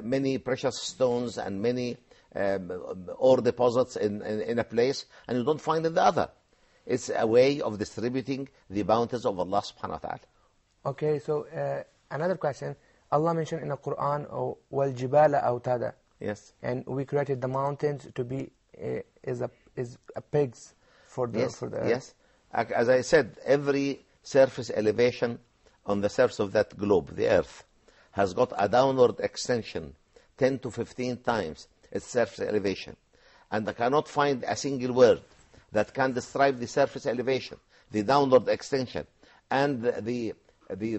many precious stones and many ore deposits in a place, and you don't find in the other. It's a way of distributing the bounties of Allah subhanahu wa ta'ala. Okay, so another question. Allah mentioned in the Quran, وَالْجِبَالَ أَوْتَادًا. Yes. And we created the mountains to be is a pigs for the earth. Yes. As I said, every surface elevation on the surface of that globe, the earth, has got a downward extension 10 to 15 times its surface elevation. And I cannot find a single word that can describe the surface elevation, the downward extension, and the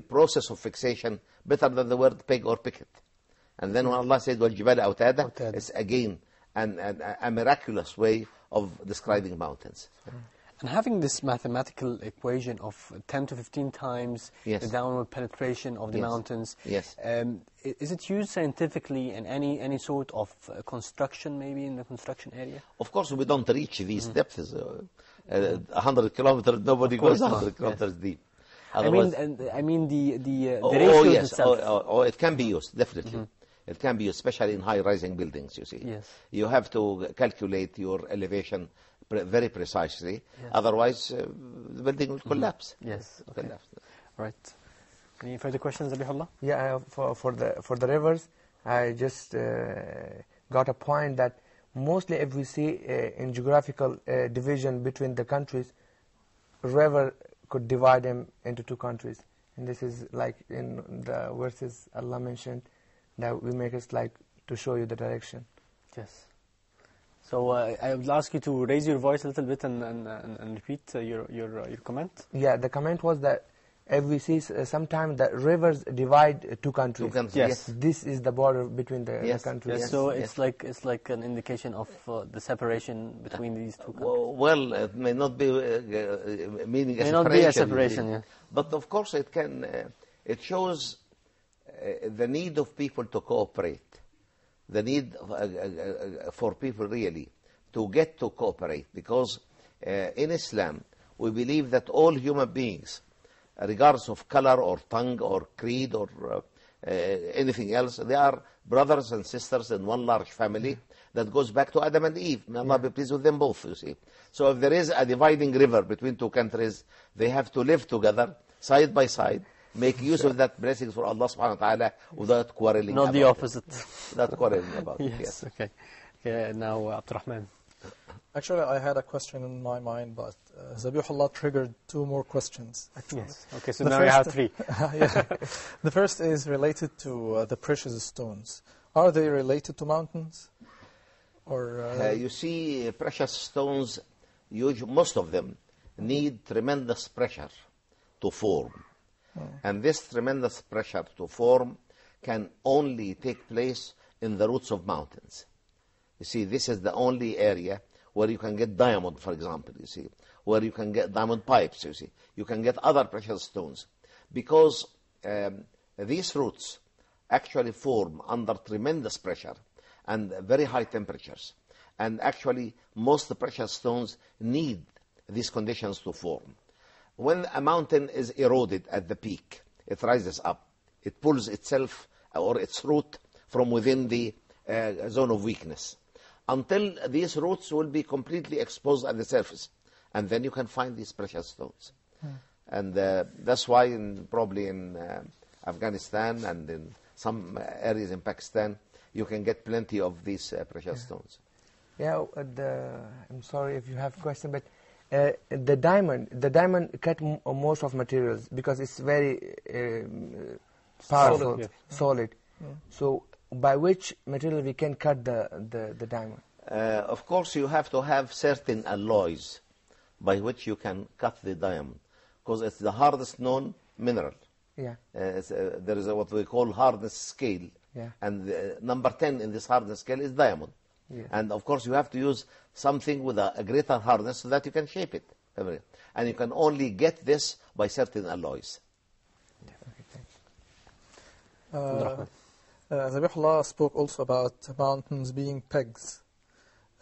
process of fixation better than the word pig or picket. And then when Allah said, وَالْجِبَالَ أَوْتَادًا, it's again a miraculous way of describing mountains. And having this mathematical equation of 10 to 15 times the downward penetration of the mountains, is it used scientifically in any sort of construction, maybe in the construction area? Of course, we don't reach these depths. 100 kilometers, nobody goes 100 kilometers deep. I mean the ratio itself. It can be used, definitely. It can be used, especially in high-rising buildings, you see. Yes. You have to calculate your elevation very precisely. Otherwise, the building will collapse. Yes. Okay. Right. Any further questions, Zabihullah? Yeah, for the rivers, I just got a point that mostly if we see in geographical division between the countries, river could divide them into two countries. And this is like in the verses Allah mentioned that we make it like to show you the direction. Yes. So I would ask you to raise your voice a little bit and repeat your comment. Yeah, the comment was that if we see sometimes that rivers divide two countries. Yes. This is the border between the countries. Yes. So it's like an indication of the separation between these two countries. Well, it may not be meaning a separation. May not be a separation, yeah. But of course it can. It shows the need of people to cooperate. The need for people really to get to cooperate, because in Islam we believe that all human beings, regardless of color or tongue or creed or anything else, they are brothers and sisters in one large family that goes back to Adam and Eve. May Allah be pleased with them both, you see. So if there is a dividing river between two countries, they have to live together, side by side, make use of that blessings for Allah subhanahu wa ta'ala without quarreling. Not the opposite. Not quarreling about it. Yes, okay. Now, Abdurrahman. Actually, I had a question in my mind, but Zabihullah triggered two more questions. Actually. Yes. Okay, so now you have three. The first is related to the precious stones. Are they related to mountains? Or you see, precious stones, most of them need tremendous pressure to form. And this tremendous pressure to form can only take place in the roots of mountains. You see, this is the only area where you can get diamond, for example, you see, where you can get diamond pipes, you see. You can get other precious stones. Because these roots actually form under tremendous pressure and very high temperatures. And actually, most precious stones need these conditions to form. When a mountain is eroded at the peak, it rises up. It pulls itself or its root from within the zone of weakness, until these roots will be completely exposed at the surface. And then you can find these precious stones. And that's why probably in Afghanistan and in some areas in Pakistan, you can get plenty of these precious stones. Yeah, I'm sorry if you have a question, but the diamond cut most of materials because it's very powerful, solid. So by which material we can cut the diamond? Of course, you have to have certain alloys by which you can cut the diamond, because it's the hardest known mineral. Yeah. There is what we call hardness scale. Yeah. And number 10 in this hardness scale is diamond. Yeah. And of course you have to use something with a greater hardness so that you can shape it. And you can only get this by certain alloys. Zabihullah spoke also about mountains being pegs.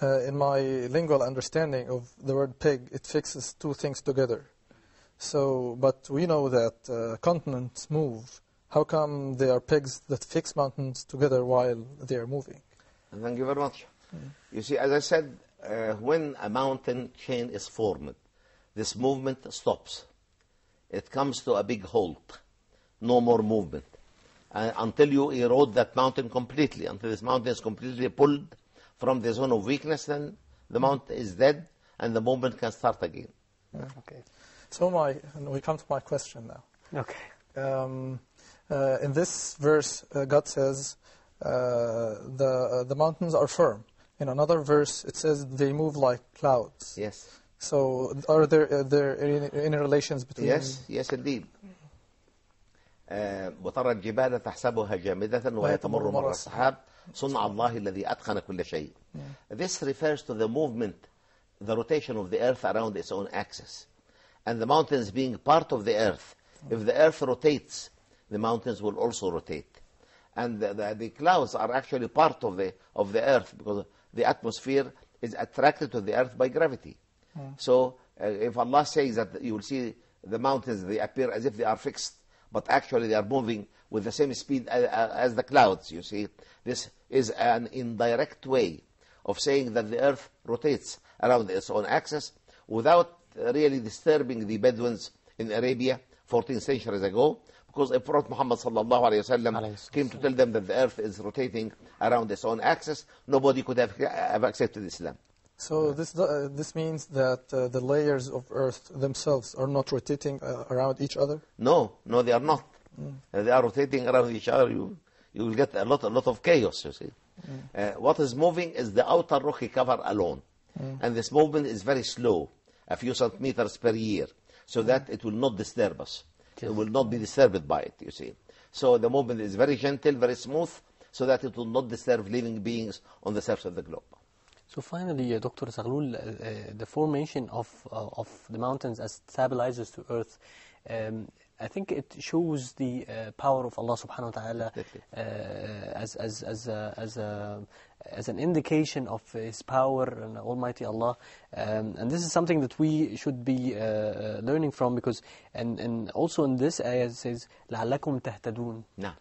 In my lingual understanding of the word peg, it fixes two things together. So, but we know that continents move. how come they are pegs that fix mountains together while they are moving? Thank you very much. You see, as I said, when a mountain chain is formed, this movement stops. It comes to a big halt. No more movement. Until you erode that mountain completely, until this mountain is completely pulled from the zone of weakness, then the mountain is dead and the movement can start again. Okay. So we come to my question now. Okay. In this verse, God says the mountains are firm. In another verse, it says they move like clouds. Yes. So are there any relations between? Yes, indeed. وترى الجبال تحسبها جامدة وهي تمر مر السحاب صنع الله الذي أتقن كل شيء. This refers to the movement, the rotation of the earth around its own axis, and the mountains being part of the earth. If the earth rotates, the mountains will also rotate, and the clouds are actually part of the earth, because the atmosphere is attracted to the earth by gravity. So if Allah says that you will see the mountains, they appear as if they are fixed, but actually they are moving with the same speed as the clouds, you see. This is an indirect way of saying that the earth rotates around its own axis without really disturbing the Bedouins in Arabia 14 centuries ago, because if Prophet Muhammad sallallahu alayhi wasallam came to tell them that the earth is rotating around its own axis, nobody could have accepted Islam. So this means that the layers of earth themselves are not rotating around each other? No, they are not. They are rotating around each other. You will get a lot of chaos, you see. What is moving is the outer rocky cover alone. And this movement is very slow, a few centimeters per year, so that it will not disturb us. It will not be disturbed by it, you see. So the movement is very gentle, very smooth, so that it will not disturb living beings on the surface of the globe. So finally, Dr. Zaghlol, the formation of the mountains as stabilizers to earth, I think it shows the power of Allah subhanahu wa ta'ala as an indication of His power and Almighty Allah. And this is something that we should be learning from, because and also in this ayah it says لَعَلَّكُمْ تَهْتَدُونَ. No.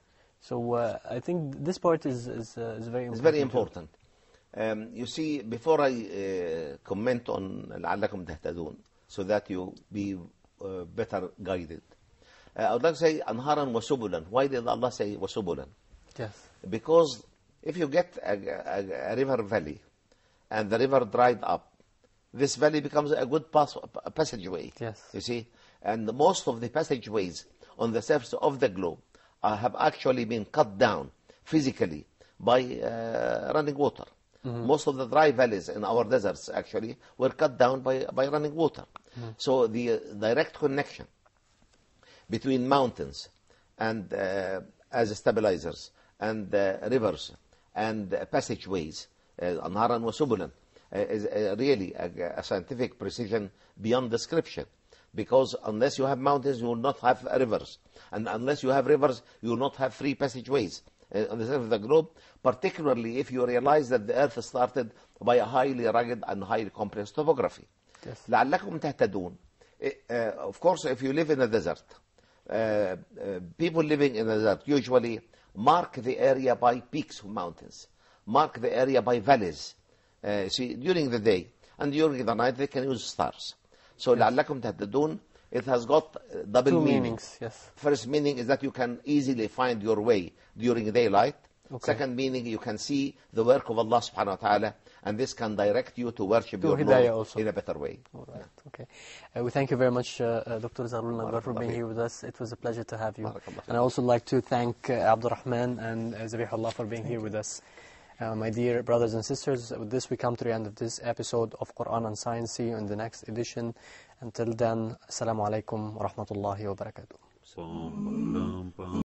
So I think this part is very important. It's very important. You see, before I comment on لَعَلَّكُمْ تَهْتَدُونَ, so that you be better guided, I would like to say أنهارا وسبلا. Why did Allah say وسبلا? Yes. Because if you get a river valley and the river dried up, this valley becomes a good passageway. Yes. You see, and most of the passageways on the surface of the globe have actually been cut down physically by running water. Most of the dry valleys in our deserts actually were cut down by running water. So the direct connection between mountains and as stabilizers and rivers and passageways, anharan wa subulan, is really a scientific precision beyond description. Because unless you have mountains, you will not have rivers, and unless you have rivers, you will not have free passageways on the surface of the globe, particularly if you realize that the earth started by a highly rugged and highly complex topography. Yes. لعلكم تهتدون. Of course, if you live in a desert, people living in the desert usually mark the area by peaks of mountains, mark the area by valleys. See, during the day and during the night they can use stars. So لعلكم تهتدون, it has got double Two meanings. Yes. First meaning is that you can easily find your way during daylight. Okay. Second meaning, you can see the work of Allah subhanahu wa ta'ala, and this can direct you to worship your Hidayah Lord also. in a better way. All right. Okay. We thank you very much, Dr. Zaghlol El-Naggar, for being here with us. It was a pleasure to have you. And I also like to thank Abdurrahman and Zabihullah for being here with us. My dear brothers and sisters, with this we come to the end of this episode of Quran and Science. See you in the next edition. Until then, Assalamu alaikum wa rahmatullahi wa barakatuh.